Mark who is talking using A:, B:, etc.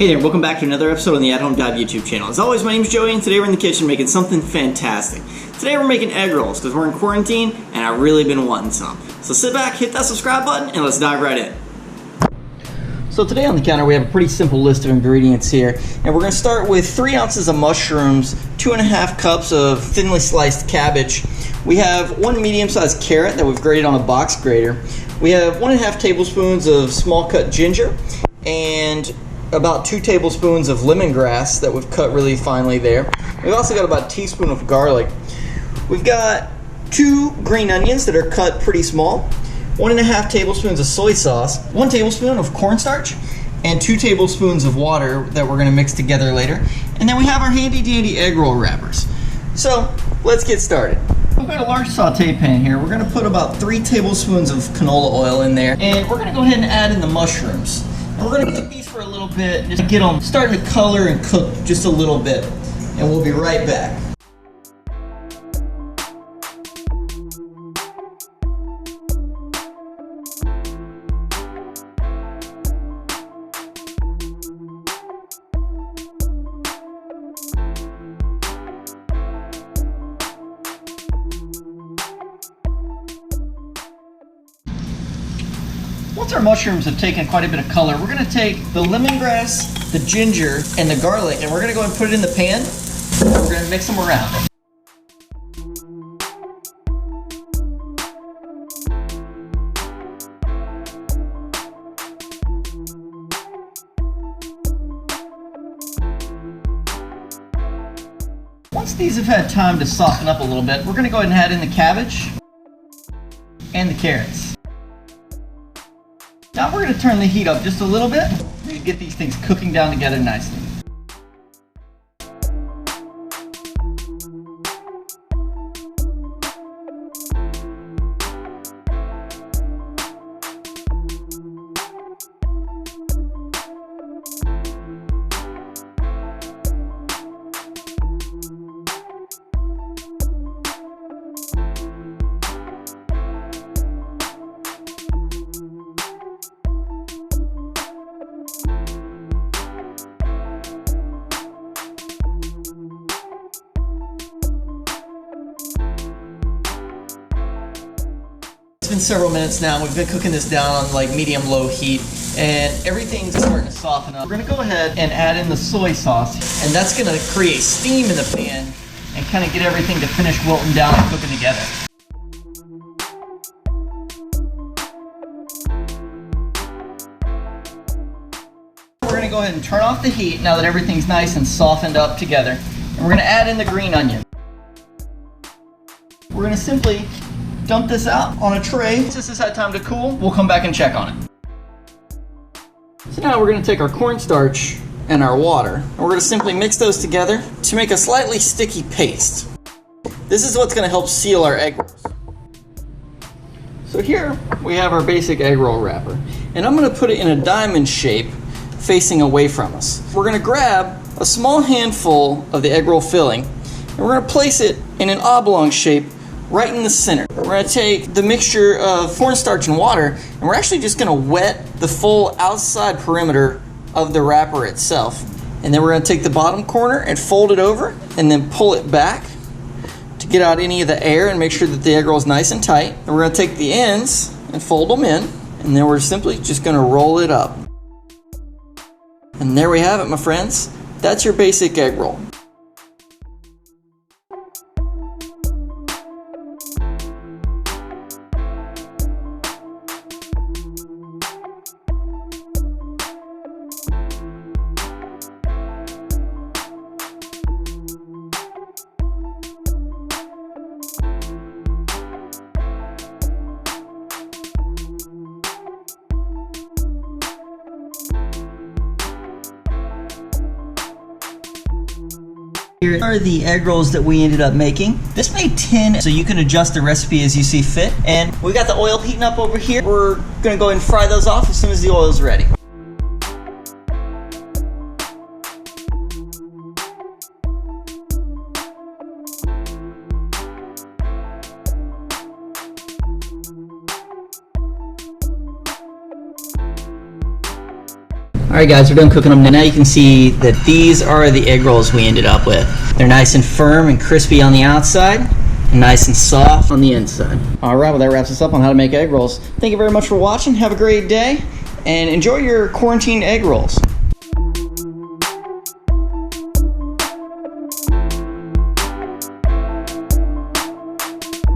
A: Hey there, welcome back to another episode on the athomedive YouTube channel. As always, my name is Joey, and today we're in the kitchen making something fantastic. Today we're making egg rolls because we're in quarantine and I've really been wanting some. So sit back, hit that subscribe button, and let's dive right in. So today on the counter we have a pretty simple list of ingredients here, and we're going to start with 3 ounces of mushrooms, 2.5 cups of thinly sliced cabbage. We have 1 medium-sized carrot that we've grated on a box grater. We have 1.5 tablespoons of small cut ginger, and about 2 tablespoons of lemongrass that we've cut really finely there. We've also got about a teaspoon of garlic. We've got 2 green onions that are cut pretty small, 1.5 tablespoons of soy sauce, 1 tablespoon of cornstarch, and 2 tablespoons of water that we're going to mix together later. And then we have our handy dandy Eggroll Wrappers. So let's get started. We've got a large saute pan here. We're going to put about 3 tablespoons of canola oil in there, and we're going to go ahead and add in the mushrooms. And we're going to cook these for a little bit, just get them starting to color and cook just a little bit. And we'll be right back. Once our mushrooms have taken quite a bit of color, we're going to take the lemongrass, the ginger, and the garlic, and we're going to go and put it in the pan, and we're going to mix them around. Once these have had time to soften up a little bit, we're going to go ahead and add in the cabbage and the carrots. Now we're going to turn the heat up just a little bit to get these things cooking down together nicely. It's been several minutes now. We've been cooking this down on like medium-low heat, and everything's starting to soften up. We're going to go ahead and add in the soy sauce, and that's going to create steam in the pan and kind of get everything to finish wilting down and cooking together. We're going to go ahead and turn off the heat now that everything's nice and softened up together, and we're going to add in the green onion. We're going to simply dump this out on a tray. Once this has had time to cool, we'll come back and check on it. So now we're going to take our cornstarch and our water, and we're going to simply mix those together to make a slightly sticky paste. This is what's going to help seal our egg rolls. So here we have our basic egg roll wrapper, and I'm going to put it in a diamond shape facing away from us. We're going to grab a small handful of the egg roll filling, and we're going to place it in an oblong shape right in the center. We're going to take the mixture of cornstarch and water, and we're actually just going to wet the full outside perimeter of the wrapper itself. And then we're going to take the bottom corner and fold it over, and then pull it back to get out any of the air and make sure that the egg roll is nice and tight. And we're going to take the ends and fold them in, and then we're simply just going to roll it up. And there we have it, my friends. That's your basic egg roll. Here are the egg rolls that we ended up making. This made 10, so you can adjust the recipe as you see fit. And we got the oil heating up over here. We're gonna go ahead and fry those off as soon as the oil is ready. Alright guys, we're done cooking them. Now you can see that these are the egg rolls we ended up with. They're nice and firm and crispy on the outside, and nice and soft on the inside. Alright, well that wraps us up on how to make egg rolls. Thank you very much for watching. Have a great day, and enjoy your quarantine egg rolls.